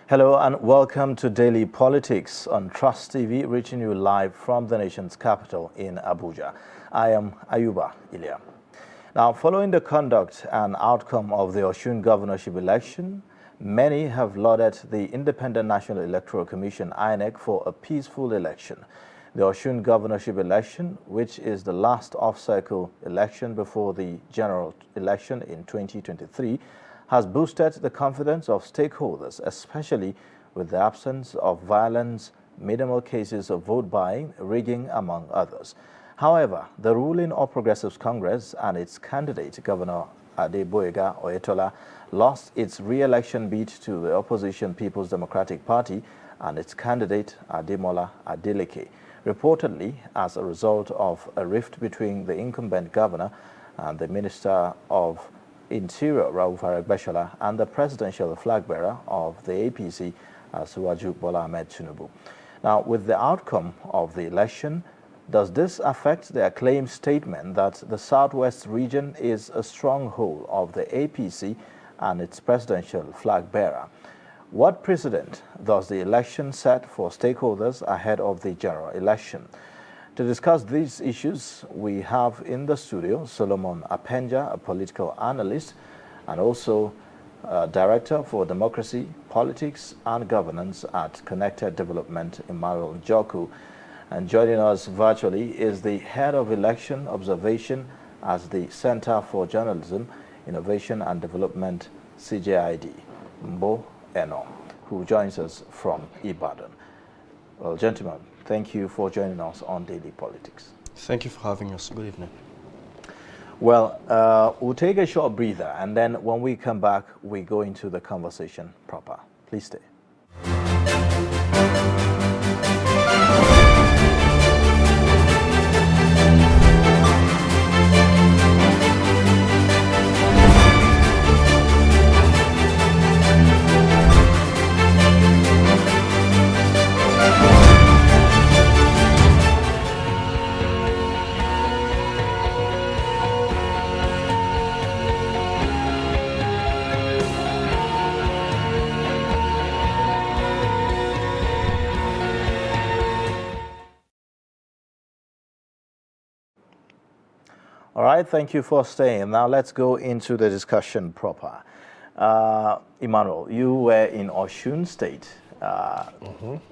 Hello and welcome to Daily Politics on Trust TV, reaching you live from the nation's capital in Abuja. I am Ayuba Ilia. Now, following the conduct and outcome of the OSUN governorship election, many have lauded the Independent National Electoral Commission, INEC, for a peaceful election. The OSUN governorship election, which is the last off-cycle election before the general election in 2023, has boosted the confidence of stakeholders, especially with the absence of violence, minimal cases of vote buying, rigging, among others. However, the ruling All Progressives Congress and its candidate, Governor Adeboyega Oyetola, lost its re-election bid to the opposition People's Democratic Party and its candidate, Ademola Adeleke, reportedly as a result of a rift between the incumbent governor and the Minister of Interior, Rauf Aregbesola, and the presidential flag bearer of the APC, Asiwaju Bola Ahmed Tinubu. Now, with the outcome of the election, does this affect the acclaimed statement that the Southwest region is a stronghold of the APC and its presidential flag bearer? What precedent does the election set for stakeholders ahead of the general election? To discuss these issues, we have in the studio Solomon Apenja, a political analyst and also Director for Democracy, Politics and Governance at Connected Development, Emmanuel Njoku. And joining us virtually is the Head of Election Observation at the Center for Journalism, Innovation and Development, CJID, Mbo Eno, who joins us from Ibadan. Well, gentlemen, thank you for joining us on Daily Politics. Thank you for having us. Good evening. Well, we'll take a short breather, and then when we come back, we go into the conversation proper. Please stay. All right, thank you for staying. Now let's go into the discussion proper. Emmanuel, you were in Osun State.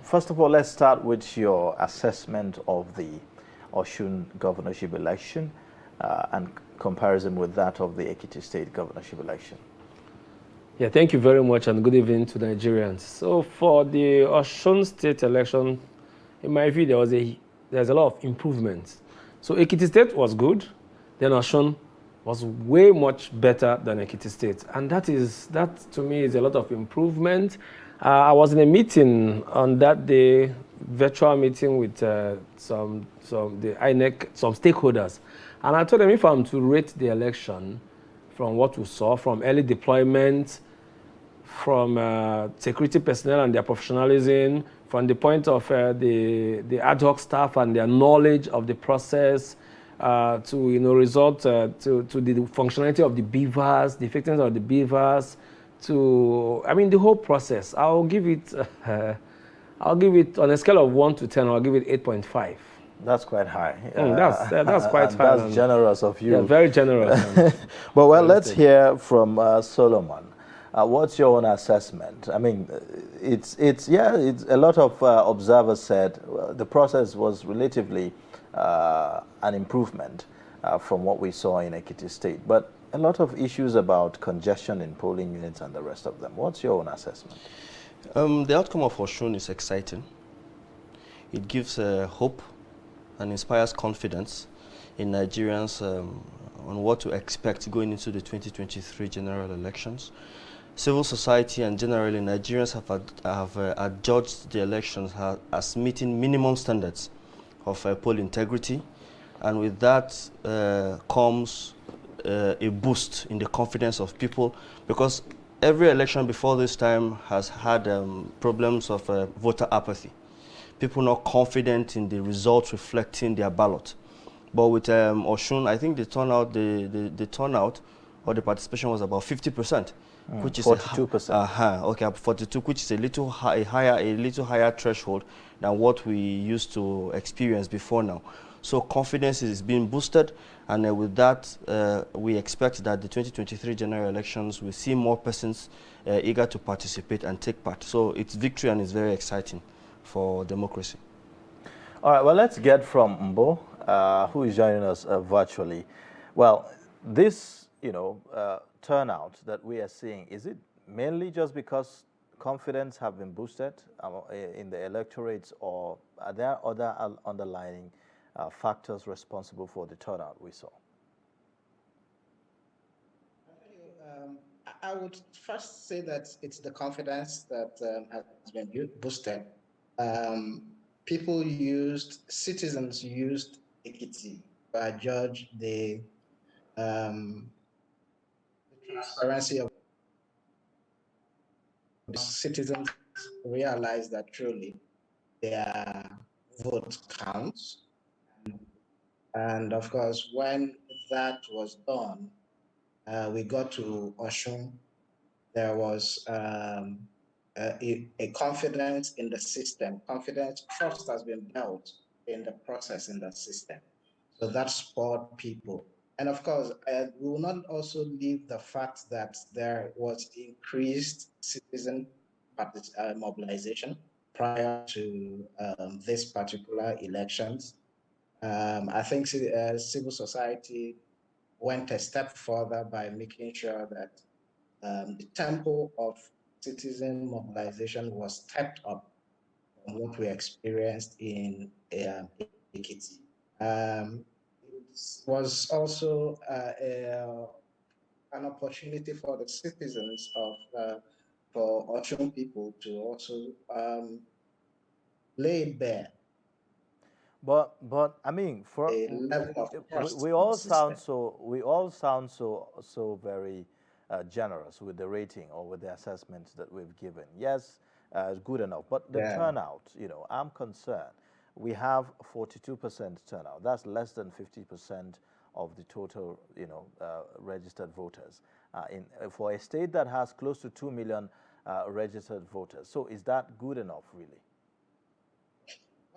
First of all, let's start with your assessment of the Osun governorship election and comparison with that of the Ekiti State governorship election. Yeah, thank you very much and good evening to Nigerians. So for the Osun State election, in my view, there's a lot of improvements. So Ekiti State was good. Then Osun was way much better than Ekiti State. And that to me is a lot of improvement. I was in a meeting on that day, virtual meeting with the INEC, some stakeholders. And I told them if I'm to rate the election from what we saw, from early deployment, from security personnel and their professionalism, from the point of the ad hoc staff and their knowledge of the process, to result to the functionality of the beavers, the effectiveness of the beavers, the whole process. I'll give it on a scale of 1 to 10. I'll give it 8.5. That's quite high. That's quite high. That's generous of you. Yeah, very generous. But let's hear from Solomon. What's your own assessment? I mean, it's a lot of observers said the process was relatively an improvement from what we saw in Ekiti State, but a lot of issues about congestion in polling units and the rest of them. What's your own assessment? The outcome of Osun is exciting. It gives hope and inspires confidence in Nigerians on what to expect going into the 2023 general elections. Civil society and generally Nigerians have adjudged the elections as meeting minimum standards of poll integrity, and with that comes a boost in the confidence of people, because every election before this time has had problems of voter apathy. People not confident in the results reflecting their ballot. But with Osun, I think the turnout or the participation was about 50%. which is 42%. Okay, 42, which is a little higher threshold than what we used to experience before now. So confidence is being boosted, and with that, we expect that the 2023 general elections will see more persons eager to participate and take part. So it's victory, and it's very exciting for democracy. All right, well, let's get from Mbo, who is joining us virtually. Well, this, turnout that we are seeing, is it mainly just because confidence have been boosted in the electorates, or are there other underlying factors responsible for the turnout we saw? I would first say that it's the confidence that has been boosted. Citizens used Ekiti to judge the transparency of citizens, realize that truly their vote counts. And of course, when that was done, we got to OSUN. There was a confidence in the system. Trust has been built in the process, in the system. So that spurred people. And of course, we will not also leave the fact that there was increased citizen mobilization prior to this particular elections. I think civil society went a step further by making sure that the tempo of citizen mobilization was stepped up from what we experienced in Ekiti. It was also an opportunity for the citizens for Osun people to also lay bare. But I mean, for a level of trust we in all the system. sound so very generous with the rating or with the assessments that we've given. Yes, it's good enough. But the turnout, I'm concerned. We have 42% turnout. That's less than 50% of the total, registered voters for a state that has close to 2 million registered voters. So is that good enough, really?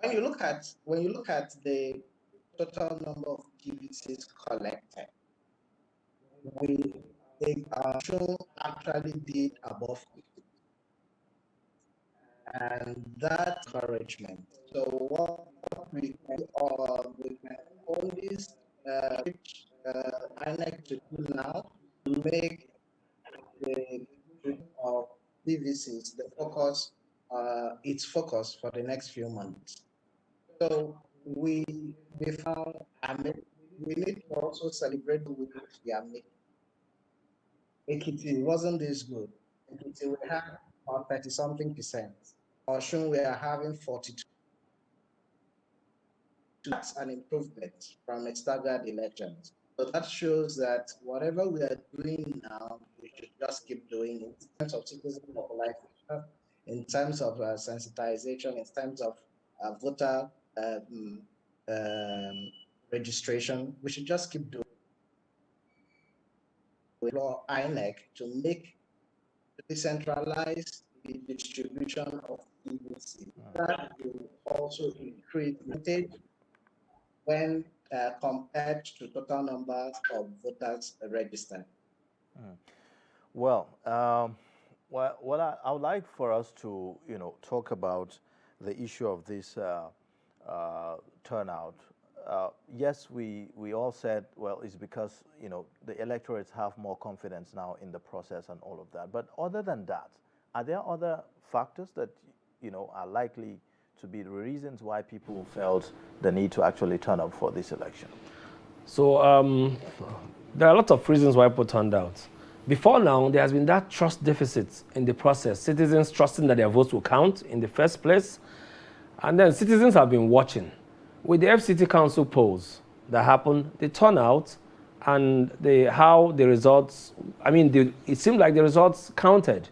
When you look at the total number of PVCs collected, they actually did above 50, and that encouragement. So what we can only INEC to do now to make the of PVCs the focus, its focus for the next few months. So we found, we need to also celebrate the way we are making. Ekiti wasn't this good. Ekiti we have about 30-something%. Osun we are having 42. That's an improvement from a staggered elections. So that shows that whatever we are doing now, we should just keep doing in terms of citizen mobilization, in terms of sensitization, in terms of voter registration. We should just keep doing. We law INEC to make decentralize the distribution of PVC. That will also increase when compared to total numbers of voters registered. Well, what I would like for us to, talk about the issue of this turnout. Yes, we all said, well, it's because, the electorates have more confidence now in the process and all of that. But other than that, are there other factors that, are likely to be the reasons why people felt the need to actually turn up for this election? So there are a lot of reasons why people turned out. Before now, there has been that trust deficit in the process, citizens trusting that their votes will count in the first place. And then citizens have been watching. With the FCT Council polls that happened, the turnout and how the results, it seemed like the results counted,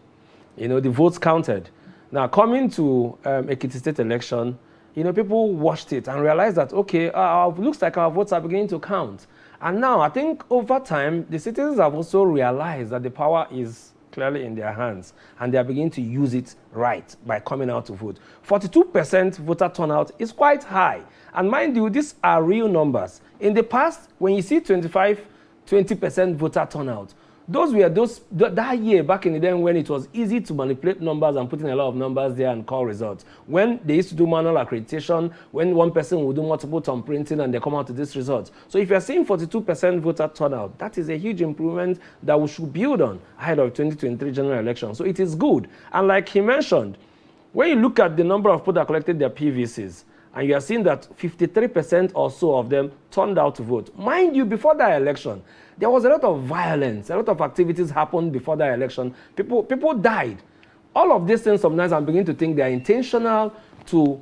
the votes counted. Now, coming to Ekiti State election, people watched it and realized that, okay, looks like our votes are beginning to count. And now, I think over time, the citizens have also realized that the power is clearly in their hands, and they are beginning to use it right by coming out to vote. 42% voter turnout is quite high. And mind you, these are real numbers. In the past, when you see 20% voter turnout, that year back in the day when it was easy to manipulate numbers and put in a lot of numbers there and call results. When they used to do manual accreditation, when one person would do multiple thumb printing and they come out to this result. So if you're seeing 42% voter turnout, that is a huge improvement that we should build on ahead of 2023 general election. So it is good. And like he mentioned, when you look at the number of people that collected their PVCs, and you are seeing that 53% or so of them turned out to vote. Mind you, before that election, there was a lot of violence, a lot of activities happened before that election. People died. All of these things sometimes I'm beginning to think they are intentional to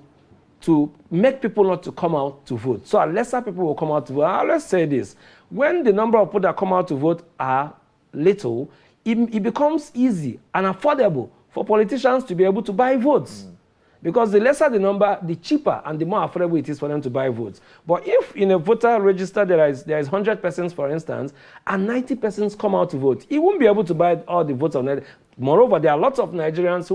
make people not to come out to vote. So lesser people will come out to vote. I always say this, when the number of people that come out to vote are little, it becomes easy and affordable for politicians to be able to buy votes. Because the lesser the number, the cheaper and the more affordable it is for them to buy votes. But if in a voter register there is 100 persons, for instance, and 90 persons come out to vote, he won't be able to buy all the votes on it. Moreover, there are lots of Nigerians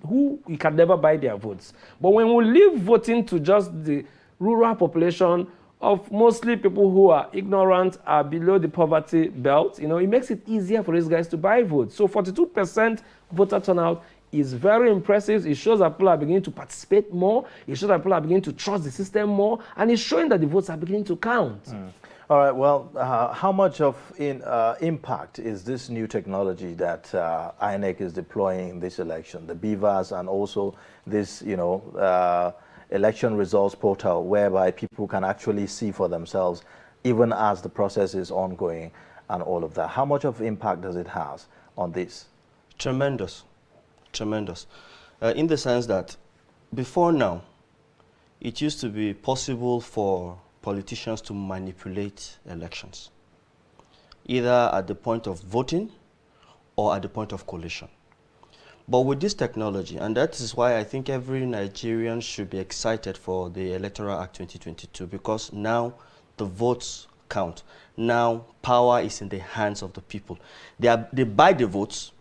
who you can never buy their votes. But when we leave voting to just the rural population of mostly people who are ignorant, are below the poverty belt, it makes it easier for these guys to buy votes. So 42% voter turnout is very impressive. It shows that people are beginning to participate more. It shows that people are beginning to trust the system more. And it's showing that the votes are beginning to count. All right, well, how much of impact is this new technology that INEC is deploying in this election, the BVAS and also this, election results portal whereby people can actually see for themselves even as the process is ongoing and all of that? How much of impact does it have on this? Tremendous. In the sense that before now, it used to be possible for politicians to manipulate elections, either at the point of voting or at the point of collation. But with this technology, and that is why I think every Nigerian should be excited for the Electoral Act 2022, because now the votes count. Now power is in the hands of the people. They buy the votes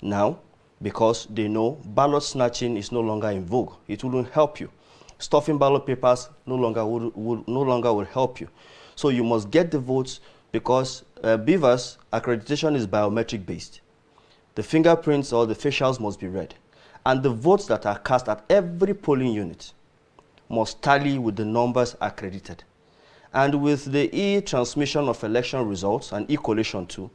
now, because they know ballot snatching is no longer in vogue. It wouldn't help you. Stuffing ballot papers no longer will help you. So you must get the votes, because BVAS accreditation is biometric based. The fingerprints or the facials must be read. And the votes that are cast at every polling unit must tally with the numbers accredited. And with the e-transmission of election results and e-collation too,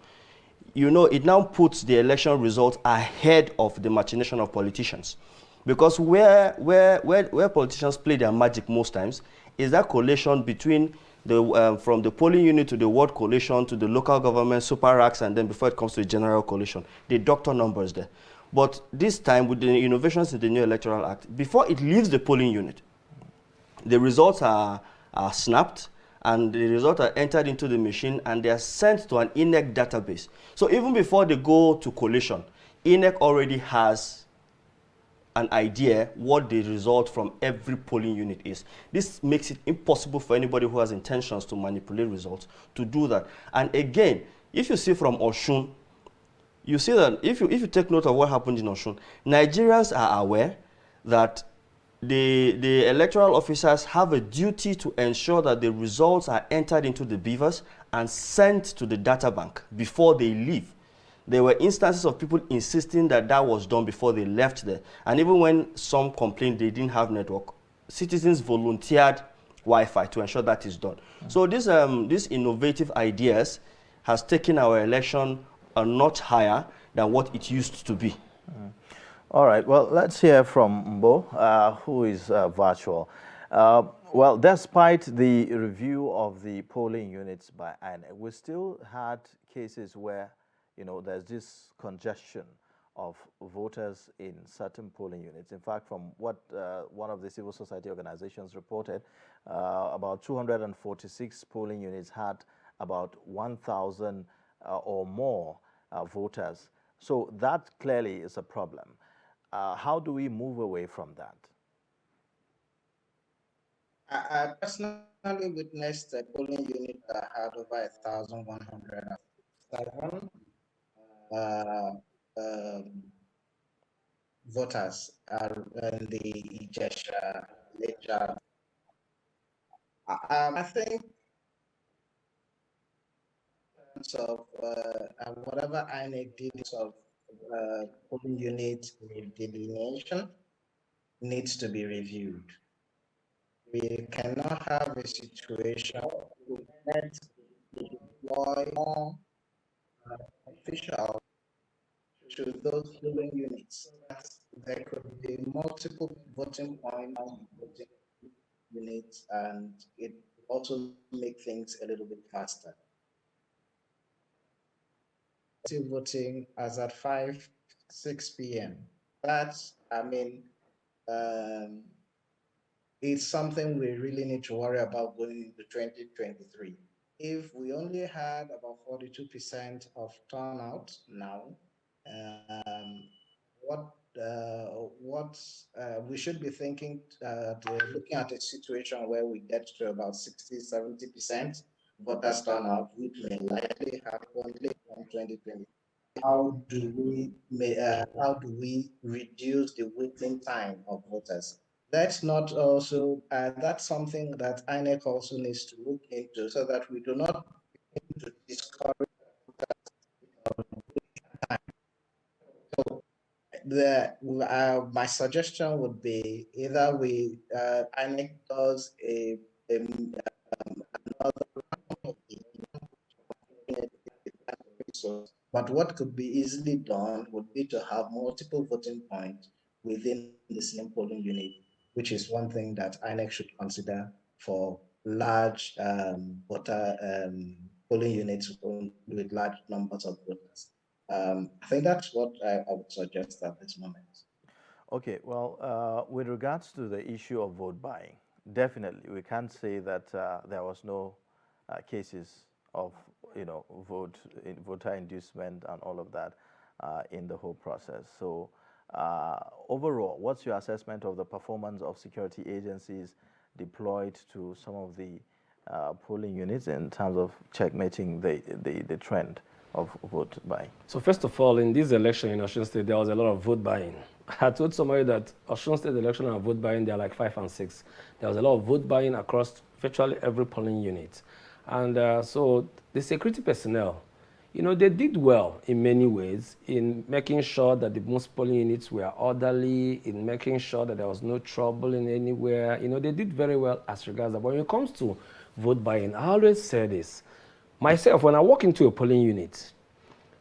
it now puts the election results ahead of the machination of politicians. Because where politicians play their magic most times is that collation between from the polling unit to the ward collation to the local government, super racks, and then before it comes to the general collation, they doctor numbers there. But this time, with the innovations in the new Electoral Act, before it leaves the polling unit, the results are snapped, and the results are entered into the machine, and they are sent to an INEC database. So even before they go to collation, INEC already has an idea what the result from every polling unit is. This makes it impossible for anybody who has intentions to manipulate results to do that. And again, if you see from OSUN, you see that if you take note of what happened in OSUN, Nigerians are aware that the electoral officers have a duty to ensure that the results are entered into the BVAS and sent to the data bank before they leave. There were instances of people insisting that that was done before they left there. And even when some complained they didn't have network, citizens volunteered Wi-Fi to ensure that is done. So these innovative ideas has taken our election a notch higher than what it used to be. All right, well, let's hear from Mbo, who is virtual. Well, despite the review of the polling units by INEC, we still had cases where, there's this congestion of voters in certain polling units. In fact, from what one of the civil society organizations reported, about 246 polling units had about 1,000 or more voters. So that clearly is a problem. How do we move away from that? I personally witnessed a polling unit that had over 1,107. um, voters are in the Ijesha ledger. I think of whatever INEC did of polling unit delineation needs to be reviewed. We cannot have a situation where we deploy more officials to those polling units. There could be multiple voting points on voting units, and it also make things a little bit faster. Still voting as at 6 p.m. That's, I mean, um, it's something we really need to worry about going into 2023. If we only had about 42% of turnout now, um, what we should be thinking, looking at a situation where we get to about 60-70% voters turnout, which may likely happen late in 2020. How do we reduce the waiting time of voters? That's not also that's something that INEC also needs to look into, so that we do not discourage. My suggestion would be either INEC does but what could be easily done would be to have multiple voting points within the same polling unit, which is one thing that INEC should consider for large polling units with large numbers of voters. I think that's what I would suggest at this moment. Okay, well, with regards to the issue of vote buying, definitely we can't say that there was no cases of, voter inducement and all of that in the whole process. So overall, what's your assessment of the performance of security agencies deployed to some of the polling units in terms of checkmating the trend of vote buying? So first of all, in this election in Osun State, there was a lot of vote buying. I told somebody that Osun State election and vote buying, they're like 5 and 6. There was a lot of vote buying across virtually every polling unit. And so the security personnel, they did well in many ways in making sure that the most polling units were orderly, in making sure that there was no trouble in anywhere. They did very well as regards that. But when it comes to vote buying, I always say this. Myself, when I walk into a polling unit,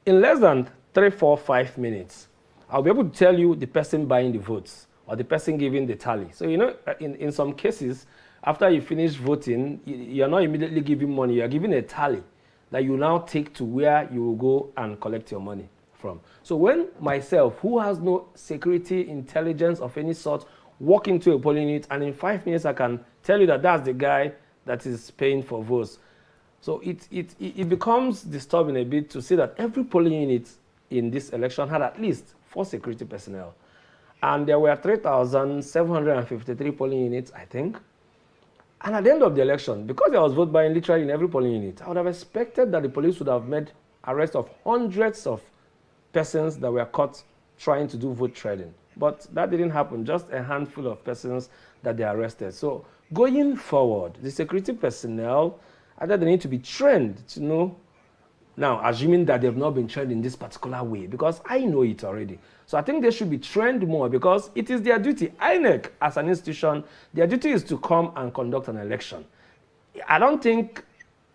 in less than 3, 4, 5 minutes, I'll be able to tell you the person buying the votes or the person giving the tally. So, in some cases, after you finish voting, you're not immediately giving money. You're giving a tally that you now take to where you will go and collect your money from. So when myself, who has no security intelligence of any sort, walk into a polling unit, and in 5 minutes I can tell you that that's the guy that is paying for votes. So it becomes disturbing a bit to see that every polling unit in this election had at least 4 security personnel. And there were 3,753 polling units, I think. And at the end of the election, because there was vote buying literally in every polling unit, I would have expected that the police would have made arrests of hundreds of persons that were caught trying to do vote trading. But that didn't happen, just a handful of persons that they arrested. So going forward, the security personnel, either they need to be trained to know, now assuming that they've not been trained in this particular way, because I know it already. So I think they should be trained more, because it is their duty. INEC, as an institution, their duty is to come and conduct an election. I don't think,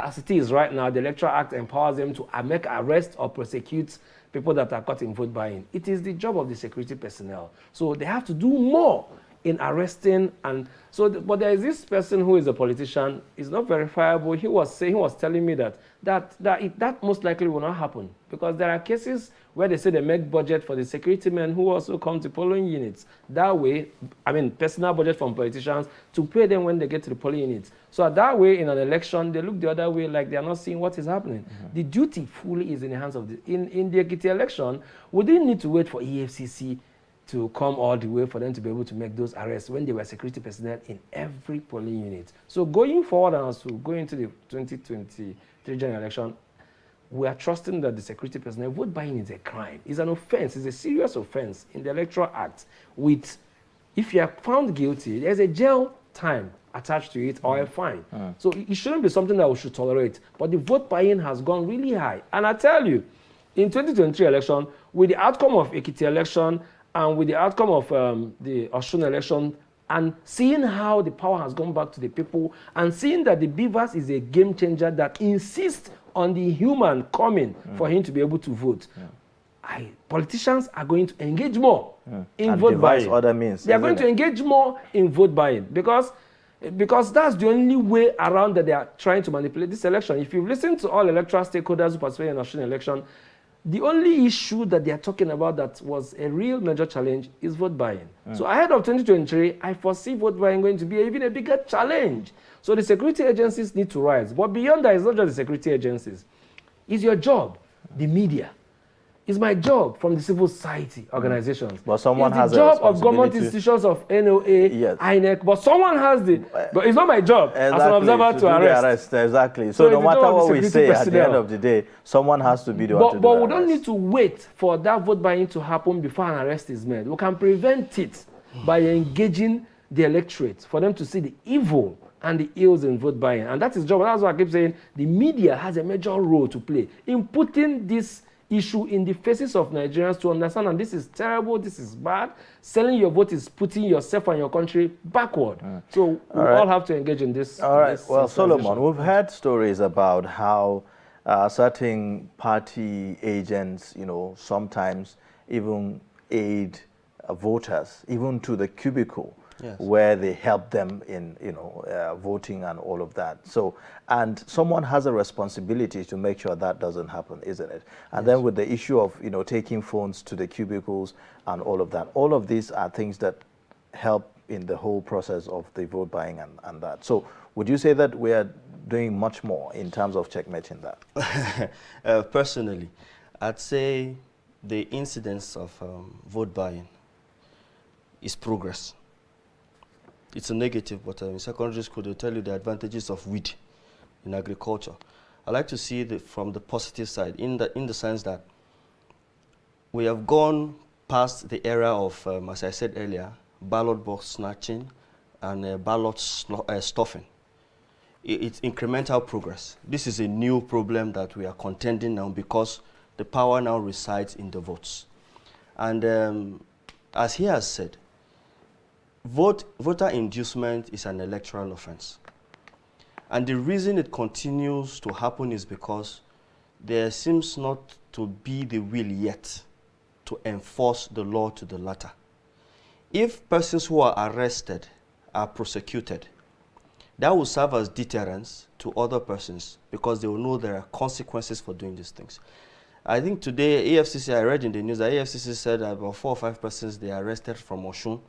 as it is right now, the Electoral Act empowers them to make arrests or prosecute people that are caught in vote buying. It is the job of the security personnel. So they have to do more in arresting. And so, but there is this person who is a politician, is not verifiable. He was telling me that most likely will not happen, because there are cases where they say they make budget for the security men who also come to polling units. That way, personal budget from politicians to pay them when they get to the polling units. So that way, in an election, they look the other way, like they are not seeing what is happening. Mm-hmm. The duty fully is in the hands of in the Ekiti election. We didn't need to wait for EFCC to come all the way for them to be able to make those arrests when they were security personnel in every polling unit. So going forward, and as we go into the 2023 general election, we are trusting that the security personnel, vote buying is a crime. It's an offense. It's a serious offense in the Electoral Act. With, if you are found guilty, there's a jail time attached to it or a fine. So it shouldn't be something that we should tolerate. But the vote buying has gone really high. And I tell you, in 2023 election, with the outcome of Ekiti election and with the outcome of the OSUN election, and seeing how the power has gone back to the people, and seeing that the Beavers is a game changer that insists on the human coming for him to be able to vote. Politicians are going to engage more in vote buying. Other means, they are going to engage more in vote buying because that's the only way around that they are trying to manipulate this election. If you listen to all electoral stakeholders who participated in the OSUN election, the only issue that they are talking about that was a real major challenge is vote buying. So ahead of 2023, I foresee vote buying going to be even a bigger challenge. So the security agencies need to rise. But beyond that, it's not just the security agencies. It's your job, the media. It's my job from the civil society organizations. But someone has the job of government institutions of NOA, INEC. But someone has the. But it's not my job as an observer to arrest. Exactly. So no matter what we say at the end of the day, someone has to be the one to do But we don't need to wait for that vote buying to happen before an arrest is made. We can prevent it by engaging the electorate for them to see the evil and the ills in vote buying. And that's his job. That's why I keep saying the media has a major role to play in putting this issue in the faces of Nigerians to understand, and this is terrible, this is bad. Selling your vote is putting yourself and your country backward. So we all have to engage in this. All right. Well, Solomon, we've heard stories about how certain party agents, sometimes even aid voters, even to the cubicle. Yes. Where they help them in, voting and all of that. So, and someone has a responsibility to make sure that doesn't happen, isn't it? And then with the issue of, taking phones to the cubicles and all of that, all of these are things that help in the whole process of the vote buying and that. So, would you say that we are doing much more in terms of checkmating that? Personally, I'd say the incidence of vote buying is progress. It's a negative, but in secondary school, they tell you the advantages of weed in agriculture. I like to see it from the positive side, in the sense that we have gone past the era of, as I said earlier, ballot box snatching and ballot stuffing. It's incremental progress. This is a new problem that we are contending now because the power now resides in the votes. And as he has said, voter inducement is an electoral offense. And the reason it continues to happen is because there seems not to be the will yet to enforce the law to the latter. If persons who are arrested are prosecuted, that will serve as deterrence to other persons because they will know there are consequences for doing these things. I think today, AFCC, I read in the news that AFCC said about 4 or 5 persons they arrested from OSUN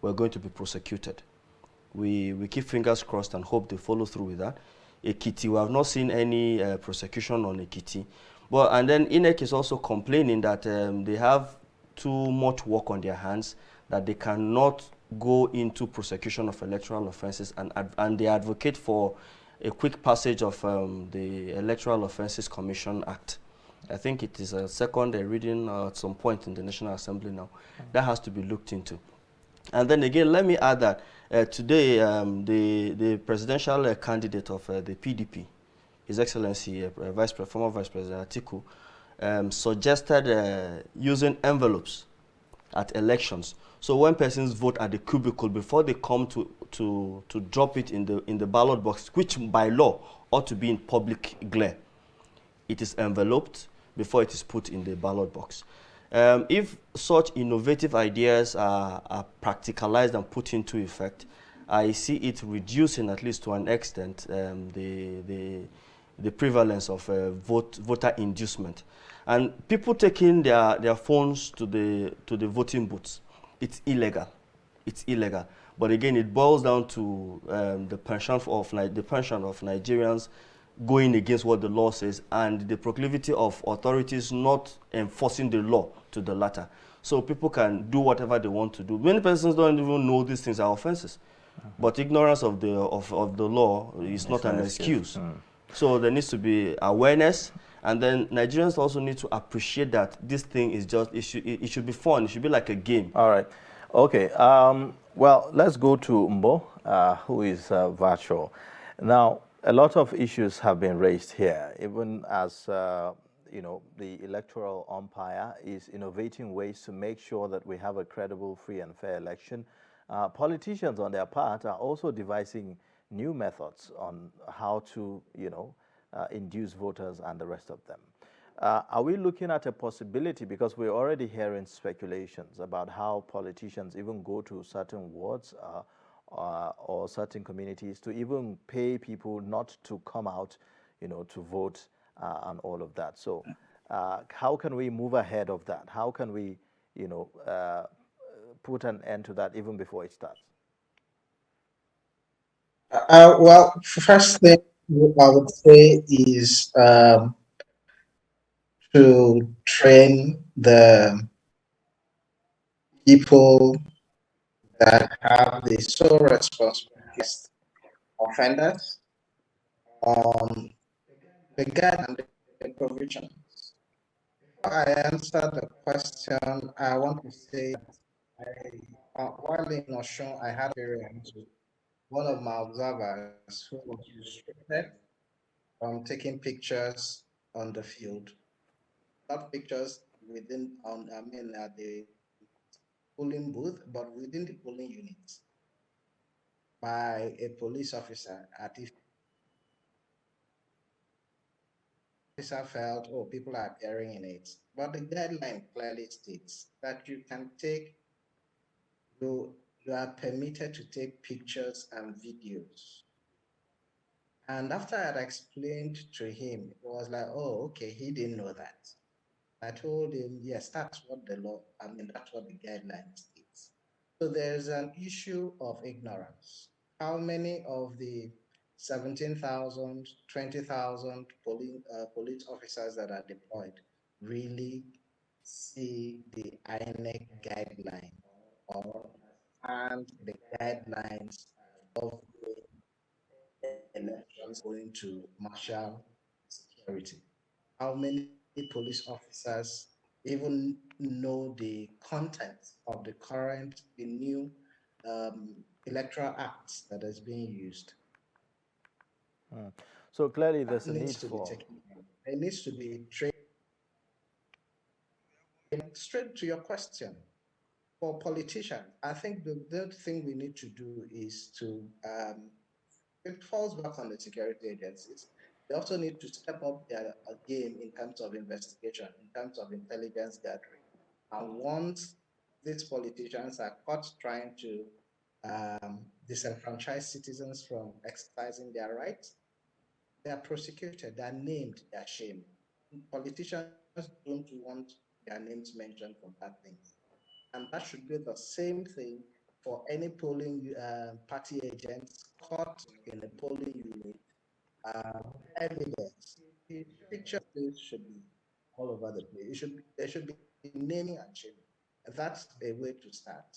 were going to be prosecuted. We keep fingers crossed and hope they follow through with that. Ekiti, we have not seen any prosecution on Ekiti. And then INEC is also complaining that they have too much work on their hands, that they cannot go into prosecution of electoral offenses, and they advocate for a quick passage of the Electoral Offenses Commission Act. I think it is a second reading at some point in the National Assembly now. That has to be looked into. And then again, let me add that today the presidential candidate of the PDP, His Excellency former Vice President Atiku, suggested using envelopes at elections. So when persons vote at the cubicle, before they come to drop it in the ballot box, which by law ought to be in public glare, it is enveloped before it is put in the ballot box. If such innovative ideas are practicalized and put into effect, I see it reducing, at least to an extent, the prevalence of voter inducement. And people taking their phones to the voting booths, it's illegal. It's illegal. But again, it boils down to the penchant of Nigerians going against what the law says, and the proclivity of authorities not enforcing the law to the latter. So people can do whatever they want to do. Many persons don't even know these things are offenses. But ignorance of the law is not an excuse. So there needs to be awareness, And then Nigerians also need to appreciate that this thing is just, it should be fun. It should be like a game. All right. Okay. Well, let's go to Mbo, who is virtual. Now, a lot of issues have been raised here, even as the electoral umpire is innovating ways to make sure that we have a credible, free, and fair election. Politicians, on their part, are also devising new methods on how to, induce voters and the rest of them. Are we looking at a possibility, because we're already hearing speculations about how politicians even go to certain wards or certain communities to even pay people not to come out, to vote and all of that. So how can we move ahead of that? How can we, put an end to that even before it starts? Well, first thing I would say is to train the people that have the sole responsibility as offenders on the guide and the provisions. Before I answer the question, I want to say while in Oshun, I had experience with one of my observers who was restricted from taking pictures on the field, not pictures within on I mean at the polling booth, but within the polling unit by a police officer. At if officer felt, oh, people are appearing in it, but the guideline clearly states that you are permitted to take pictures and videos. And after I had explained to him, it was like, oh, okay, he didn't know that. I told him, yes, that's what the law, that's what the guideline states. So there's an issue of ignorance. How many of the 17,000, 20,000 police officers that are deployed really see the INEC guideline or and the guidelines of the elections going to marshal security? How many police officers even know the content of the new electoral acts that is being used? Mm. So clearly That there's a needs need to be for. taken care of. It needs to be trained. Straight to your question, for politicians, I think the thing we need to do is to it falls back on the security agencies. They also need to step up their game in terms of investigation, in terms of intelligence gathering. And once these politicians are caught trying to disenfranchise citizens from exercising their rights, they are prosecuted, they are named, they are shamed. Politicians don't want their names mentioned for bad things. And that should be the same thing for any polling party agents caught in a polling unit. Evidence, the pictures should be all over the place. There should be naming and shaming. That's a way to start.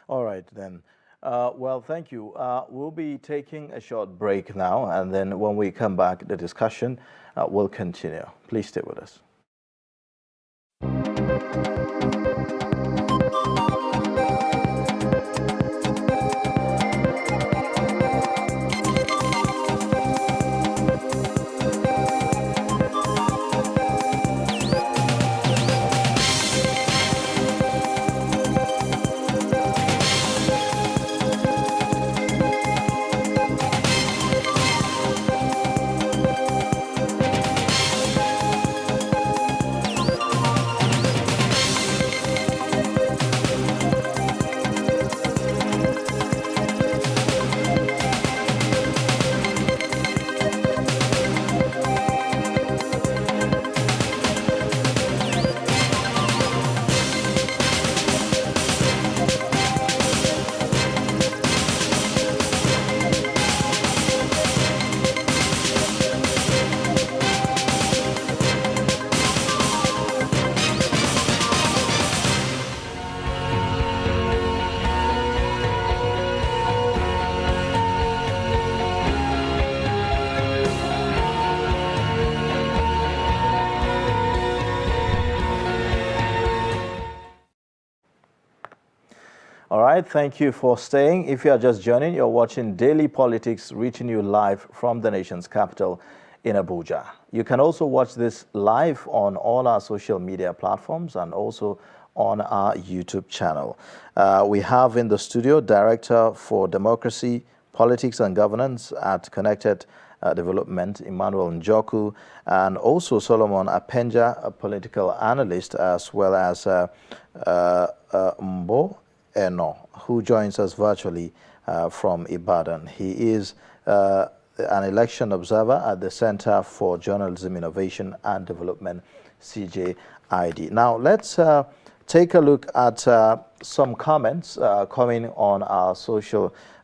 All right, then. Well, thank you. We'll be taking a short break now, and then when we come back, the discussion will continue. Please stay with us. right, thank you for staying. If you are just joining, you're watching Daily Politics, reaching you live from the nation's capital in Abuja. You can also watch this live on all our social media platforms and also on our YouTube channel. We have in the studio Director for Democracy, Politics and Governance at Connected Development, Emmanuel Njoku, and also Solomon Apenja, a political analyst, as well as Mbo Eno, who joins us virtually from Ibadan. He is an election observer at the Center for Journalism, Innovation and Development, CJID. Now, let's take a look at some comments coming on our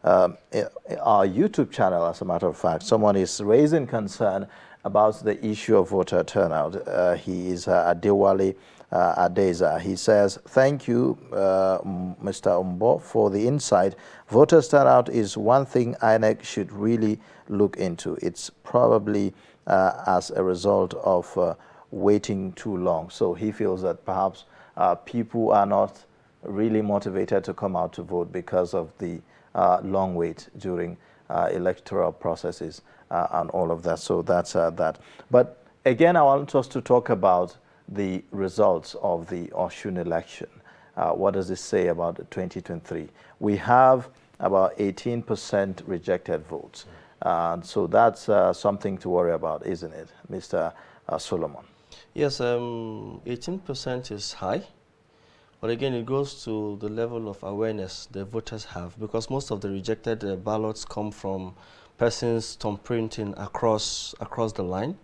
our YouTube channel, as a matter of fact. Someone is raising concern about the issue of voter turnout. He is Adewale Adeza. He says, thank you, Mr. Umbo, for the insight. Voters turnout is one thing INEC should really look into. It's probably as a result of waiting too long. So he feels that perhaps people are not really motivated to come out to vote because of the long wait during electoral processes and all of that. So that's that. But again, I want us to talk about the results of the OSUN election. What does this say about 2023? We have about 18% rejected votes. So that's something to worry about, isn't it, Mr. Solomon? Yes, 18% is high. But again, it goes to the level of awareness the voters have, because most of the rejected ballots come from persons thumbprinting across the line,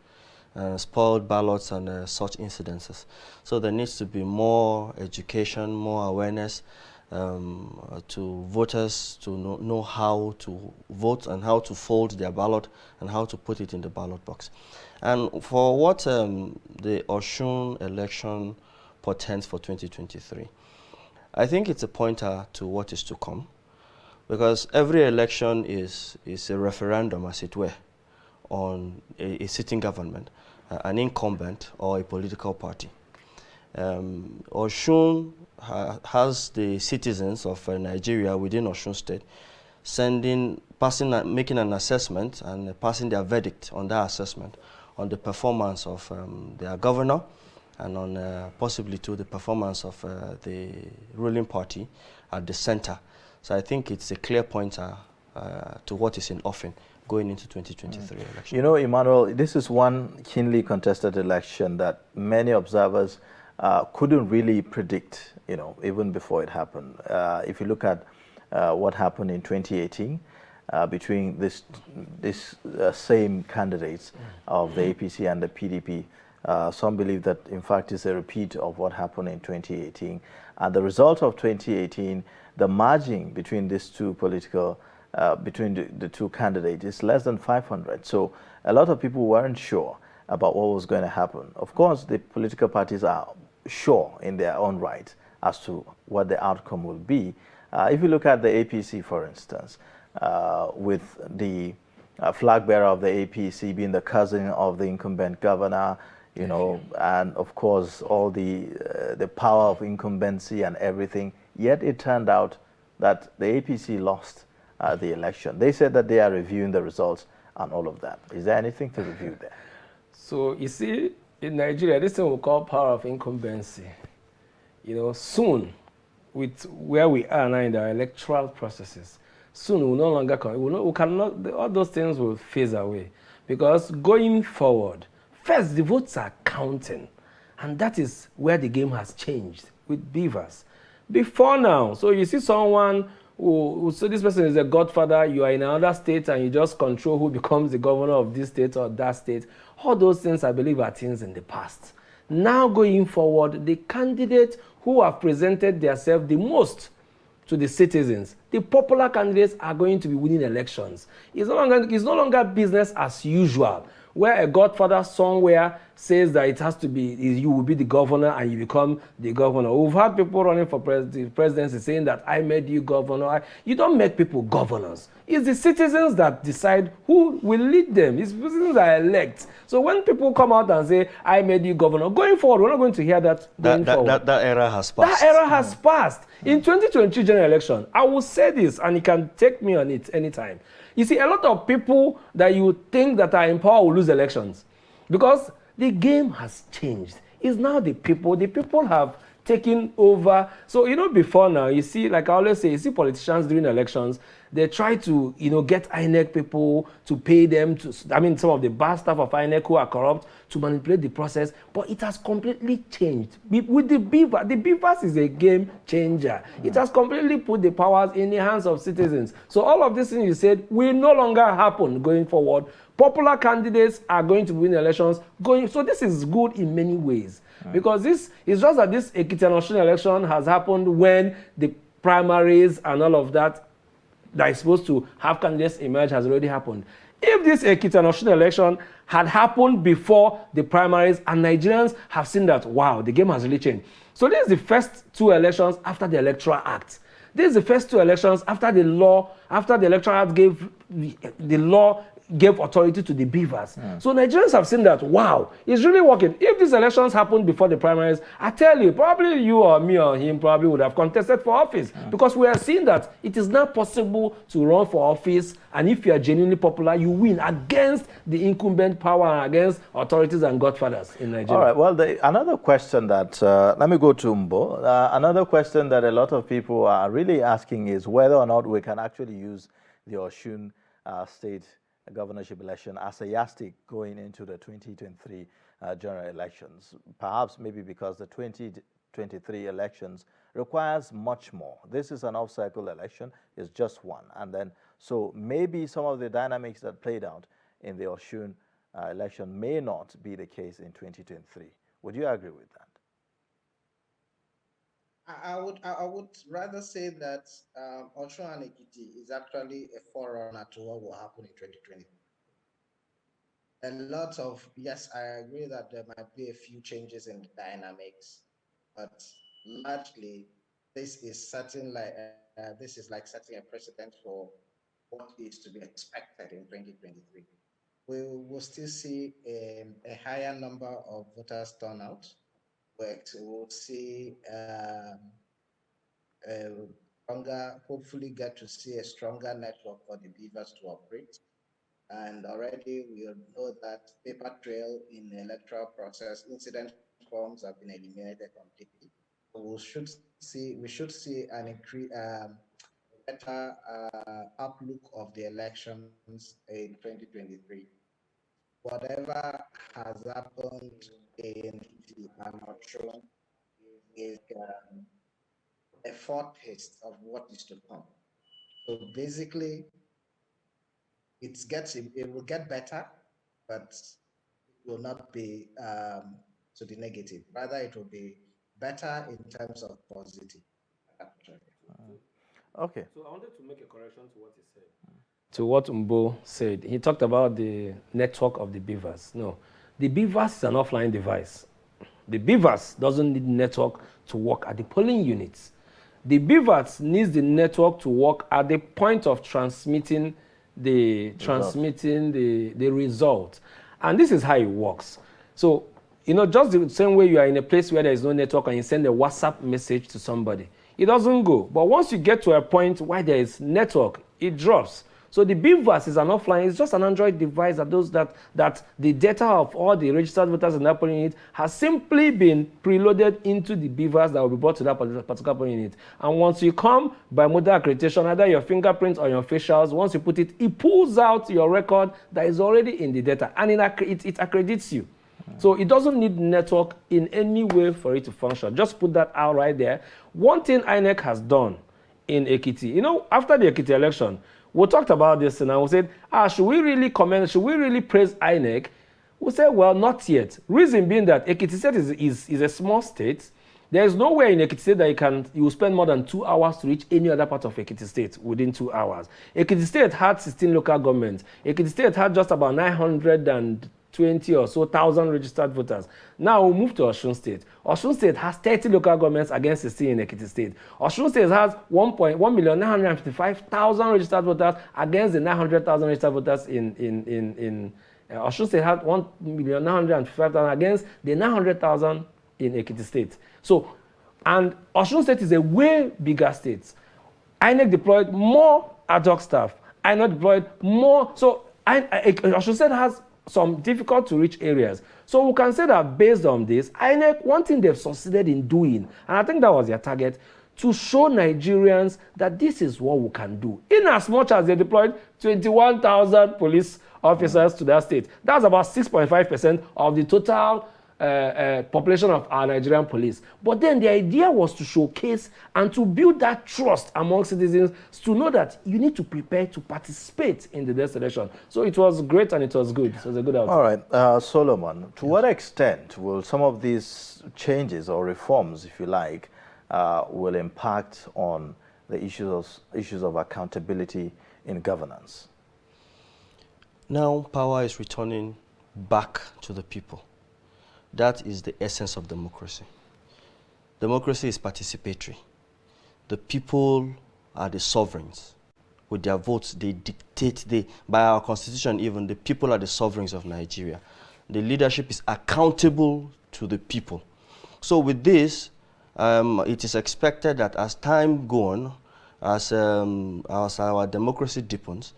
spoiled ballots and such incidences. So there needs to be more education, more awareness to voters to know how to vote and how to fold their ballot and how to put it in the ballot box. And for what the OSUN election portends for 2023, I think it's a pointer to what is to come, because every election is a referendum, as it were, on a sitting government, an incumbent or a political party. OSUN has the citizens of Nigeria within OSUN State making an assessment and passing their verdict on that assessment on the performance of their governor and on possibly to the performance of the ruling party at the center. So I think it's a clear pointer to what is in offering going into 2023 election. You know, Emmanuel, this is one keenly contested election that many observers couldn't really predict, even before it happened. If you look at what happened in 2018 between this same candidates of the APC and the PDP, some believe that, in fact, it's a repeat of what happened in 2018. And the result of 2018, the margin between these two between the two candidates is less than 500. So a lot of people weren't sure about what was going to happen. Of course, the political parties are sure in their own right as to what the outcome will be. If you look at the APC, for instance, with the flag bearer of the APC being the cousin of the incumbent governor, and of course all the power of incumbency and everything, yet it turned out that the APC lost the election. They said that they are reviewing the results and all of that. Is there anything to review there? So you see, in Nigeria, this thing we call power of incumbency. Soon, with where we are now in the electoral processes, soon we will no longer all those things will phase away, because going forward, first the votes are counting, and that is where the game has changed with beavers. Before now, so you see someone who so this person is a godfather, you are in another state and you just control who becomes the governor of this state or that state. All those things, I believe, are things in the past. Now going forward, the candidates who have presented themselves the most to the citizens, the popular candidates, are going to be winning elections. It's no longer business as usual, where a godfather somewhere says that it has to be, you will be the governor and you become the governor. We've had people running for the presidency saying that I made you governor. You don't make people governors. It's the citizens that decide who will lead them. It's citizens that elect. So when people come out and say, I made you governor, going forward, we're not going to hear that going forward. That era has passed. That era has passed. In 2022 general election, I will say this, and you can take me on it anytime. You see, a lot of people that you think that are in power will lose elections because the game has changed. It's now the people. The people have taken over. So, before now, you see, like I always say, you see politicians during elections, they try to, get INEC people to pay them some of the bad staff of INEC who are corrupt to manipulate the process, but it has completely changed. With the Beavers is a game changer. It has completely put the powers in the hands of citizens. So all of these things you said will no longer happen going forward. Popular candidates are going to win elections. So this is good in many ways. Because this is just that this Ekiti and Osun election has happened when the primaries and all of that is supposed to have candidates emerge has already happened. If this Ekiti and Osun election had happened before the primaries and Nigerians have seen that, wow, the game has really changed. So this is the first two elections after the Electoral Act. This is the first two elections after the Electoral Act gave authority to the Beavers. So Nigerians have seen that, wow, it's really working. If these elections happened before the primaries, I tell you, probably you or me or him probably would have contested for office because we are seeing that it is now possible to run for office, and if you are genuinely popular, you win against the incumbent power and against authorities and godfathers in Nigeria. All right, well, another question that, let me go to Mbo. Another question that a lot of people are really asking is whether or not we can actually use the Osun state governorship election as a yardstick going into the 2023 general elections. Perhaps maybe because the 2023 elections requires much more. This is an off-cycle election, it's just one. And then, so maybe some of the dynamics that played out in the Osun election may not be the case in 2023. Would you agree with that? I would rather say that Osun and Ekiti is actually a forerunner to what will happen in 2020. A lot of, yes, I agree that there might be a few changes in the dynamics, but largely this is like setting a precedent for what is to be expected in 2023. We will still see a higher number of voters turn out. We'll see hopefully get to see a stronger network for the Beavers to operate. And already we know that paper trail in the electoral process, incident forms have been eliminated completely. So we should see an increase, better outlook of the elections in 2023. Whatever has happened in the Osun is a foretaste of what is to come. So basically, it will get better, but it will not be to the negative. Rather, it will be better in terms of positive. Okay. So I wanted to make a correction to what he said. To what Mbo said. He talked about the network of the Beavers. No, the Beavers is an offline device. The Beavers doesn't need network to work at the polling units. The Beavers needs the network to work at the point of transmitting the result. And this is how it works. So, just the same way you are in a place where there is no network and you send a WhatsApp message to somebody, it doesn't go. But once you get to a point where there is network, it drops. So the Beavers is an offline, it's just an Android device that the data of all the registered voters in that polling unit has simply been preloaded into the Beavers that will be brought to that particular polling unit. And once you come by model accreditation, either your fingerprints or your facials, once you put it, it pulls out your record that is already in the data and it accredits you. So it doesn't need network in any way for it to function. Just put that out right there. One thing INEC has done in Ekiti, after the Ekiti election, we talked about this and we said, should we really praise INEC? We said, well, not yet. Reason being that Ekiti State is a small state. There is nowhere in Ekiti State that you will spend more than 2 hours to reach any other part of Ekiti State within 2 hours. Ekiti State had 16 local governments. Ekiti State had just about 920 20 or so thousand registered voters. Now we'll move to Osun State. Osun State has 30 local governments against 16 in Ekiti State. Osun State has 1,955,000 registered voters against the 900,000 registered voters in Osun State had 1,955,000 against the 900,000 in Ekiti State. So, and Osun State is a way bigger state. INEC deployed more ad hoc staff. INEC deployed more. So, Osun State has some difficult to reach areas. So we can say that based on this, INEC, one thing they've succeeded in doing, and I think that was their target, to show Nigerians that this is what we can do. In as much as they deployed 21,000 police officers to that state. That's about 6.5% of the total population of our Nigerian police. But then the idea was to showcase and to build that trust among citizens to know that you need to prepare to participate in the next election. So it was great and it was good. So it was a good outcome. All right, Solomon, to what extent will some of these changes or reforms, if you like, will impact on the issues of accountability in governance? Now power is returning back to the people. That is the essence of democracy. Democracy is participatory. The people are the sovereigns. With their votes, they dictate, by our constitution even, the people are the sovereigns of Nigeria. The leadership is accountable to the people. So with this, it is expected that as time goes on, as our democracy deepens,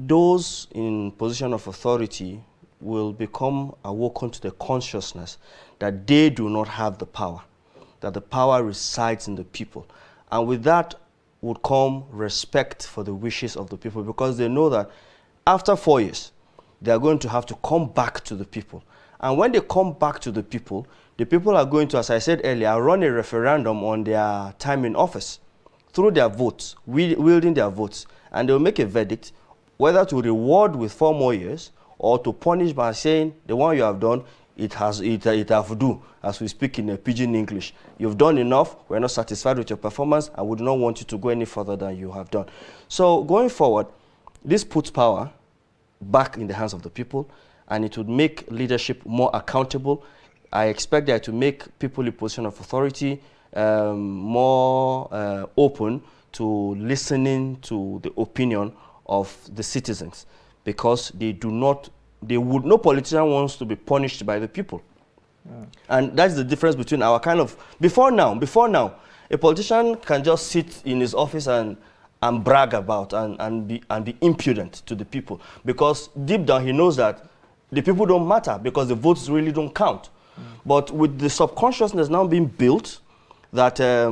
those in position of authority will become awoken to the consciousness that they do not have the power, that the power resides in the people. And with that would come respect for the wishes of the people, because they know that after 4 years, they are going to have to come back to the people. And when they come back to the people are going to, as I said earlier, run a referendum on their time in office through their votes, wielding their votes, and they will make a verdict whether to reward with 4 more years or to punish by saying the one you have done, it have to do, as we speak in a pidgin English. You've done enough, we're not satisfied with your performance, and we do not want you to go any further than you have done. So going forward, this puts power back in the hands of the people, and it would make leadership more accountable. I expect that to make people in position of authority more open to listening to the opinion of the citizens, because no politician wants to be punished by the people. Yeah. And that's the difference between our kind of, before now, a politician can just sit in his office and brag about and be impudent to the people, because deep down he knows that the people don't matter, because the votes really don't count. But with the subconsciousness now being built, that the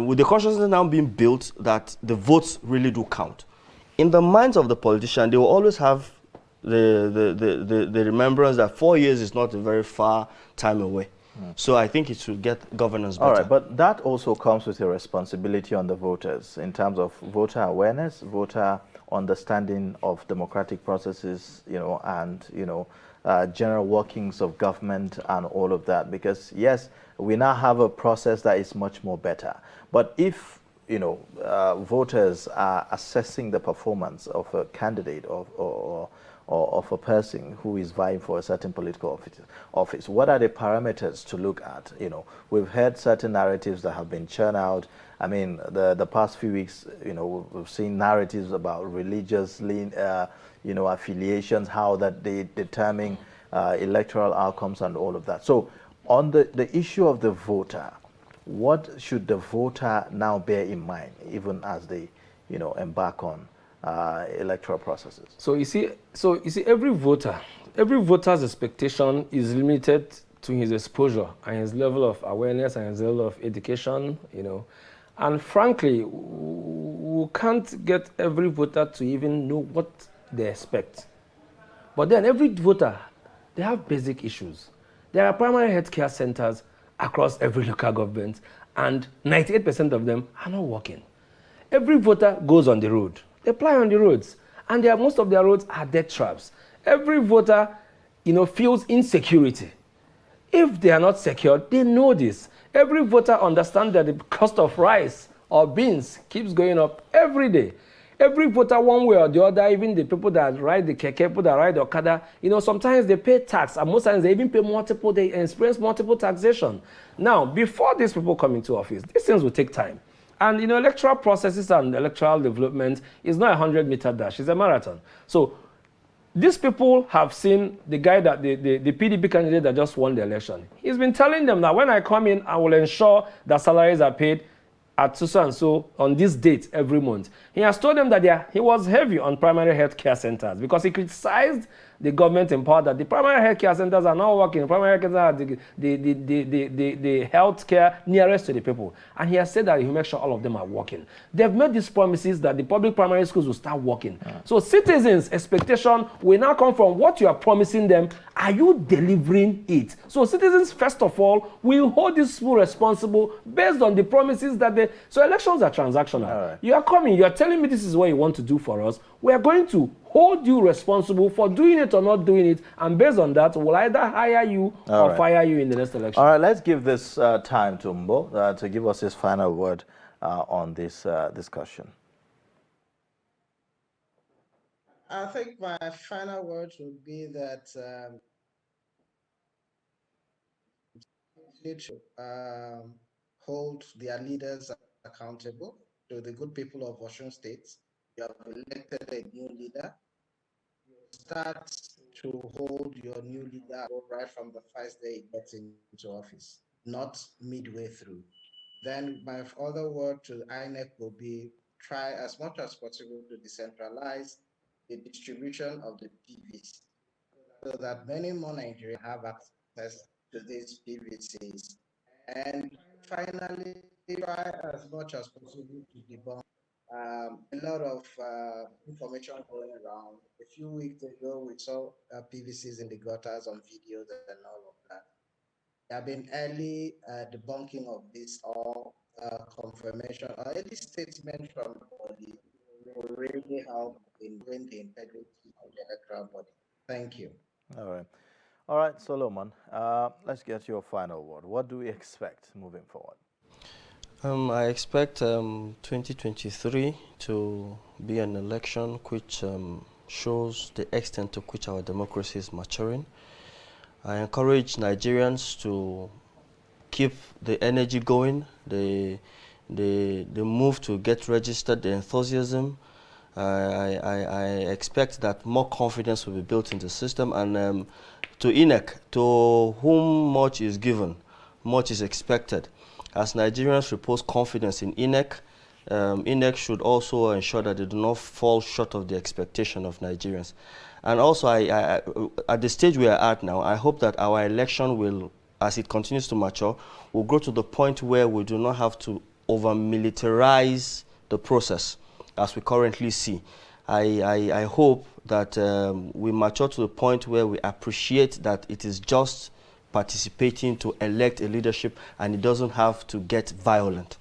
votes really do count. In the minds of the politician, they will always have the remembrance that 4 years is not a very far time away. So I think it should get governance better. All right, but that also comes with a responsibility on the voters in terms of voter awareness, voter understanding of democratic processes, and general workings of government and all of that. Because yes, we now have a process that is much more better. But if voters are assessing the performance of a candidate or of a person who is vying for a certain political office, what are the parameters to look at? We've heard certain narratives that have been churned out. I mean, the past few weeks, we've seen narratives about religious affiliations, how that they determine electoral outcomes and all of that. So on the issue of the voter, what should the voter now bear in mind, even as they, embark on electoral processes? So you see, every voter's expectation is limited to his exposure and his level of awareness and his level of education, And frankly, we can't get every voter to even know what they expect. But then every voter, they have basic issues. There are primary health care centers across every local government, and 98% of them are not working. Every voter goes on the road. They ply on the roads, and most of their roads are death traps. Every voter, feels insecurity. If they are not secured, they know this. Every voter understands that the cost of rice or beans keeps going up every day. Every voter, one way or the other, even the people that ride the keke, people that ride the okada, sometimes they pay tax, and most times they even pay multiple, they experience multiple taxation. Now, before these people come into office, these things will take time. And, electoral processes and electoral development is not a 100-meter dash, it's a marathon. So, these people have seen the guy that the PDP candidate that just won the election. He's been telling them that when I come in, I will ensure that salaries are paid at so and so on this date every month. He has told them that he was heavy on primary health care centers because he criticized the government in power that the primary health care centers are not working. The primary health care centers are the health care nearest to the people. And he has said that he will make sure all of them are working. They've made these promises that the public primary schools will start working. So citizens' expectation will now come from what you are promising them. Are you delivering it? So citizens, first of all, will hold these people responsible based on the promises that they... So elections are transactional. Right. You are coming, you are telling me this is what you want to do for us. We are going to hold you responsible for doing it or not doing it, and based on that, we'll either hire you or fire you in the next election. All right, let's give this time to Mbo to give us his final word on this discussion. I think my final words would be that need to hold their leaders accountable. To the good people of OSUN State, you have elected a new leader. You start to hold your new leader right from the first day he gets into office, not midway through. Then my other word to INEC will be try as much as possible to decentralize the distribution of the PVCs so that many more Nigerians have access to these PVCs. And finally, try as much as possible to debunk a lot of information going around. A few weeks ago, we saw PVCs in the gutters on videos and all of that. There have been early debunking of this or confirmation or early statement from the body will really help in doing the integrity of the electoral body. Thank you. All right, Solomon, let's get your final word. What do we expect moving forward? I expect 2023 to be an election which shows the extent to which our democracy is maturing. I encourage Nigerians to keep the energy going, the move to get registered, the enthusiasm. I expect that more confidence will be built in the system, and to INEC, to whom much is given, much is expected. As Nigerians repose confidence in INEC, INEC should also ensure that they do not fall short of the expectation of Nigerians. And also, at the stage we are at now, I hope that our election will, as it continues to mature, will grow to the point where we do not have to over-militarize the process as we currently see. I hope that we mature to the point where we appreciate that it is just participating to elect a leadership and it doesn't have to get violent.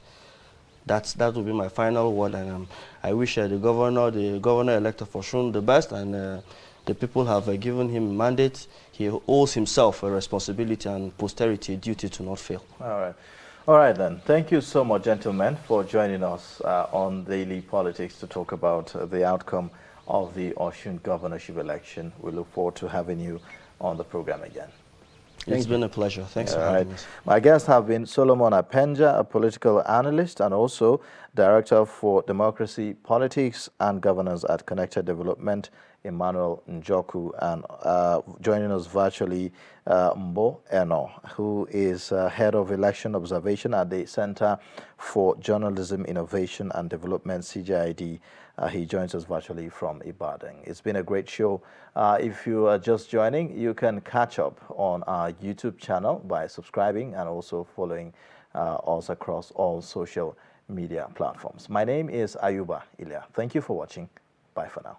That will be my final word, and I wish the governor-elect of OSUN the best, and the people have given him a mandate. He owes himself a responsibility and posterity a duty to not fail. All right then. Thank you so much, gentlemen, for joining us on Daily Politics to talk about the outcome of the OSUN governorship election. We look forward to having you on the program again. It's been a pleasure. Thanks for having us. My guests have been Solomon Apenja, a political analyst and also Director for Democracy, Politics and Governance at Connected Development, Emmanuel Njoku, and joining us virtually, Mbo Eno, who is Head of Election Observation at the Center for Journalism, Innovation and Development, CJID. He joins us virtually from Ibadan. It's been a great show. If you are just joining, you can catch up on our YouTube channel by subscribing and also following us across all social media platforms. My name is Ayuba Ilya. Thank you for watching. Bye for now.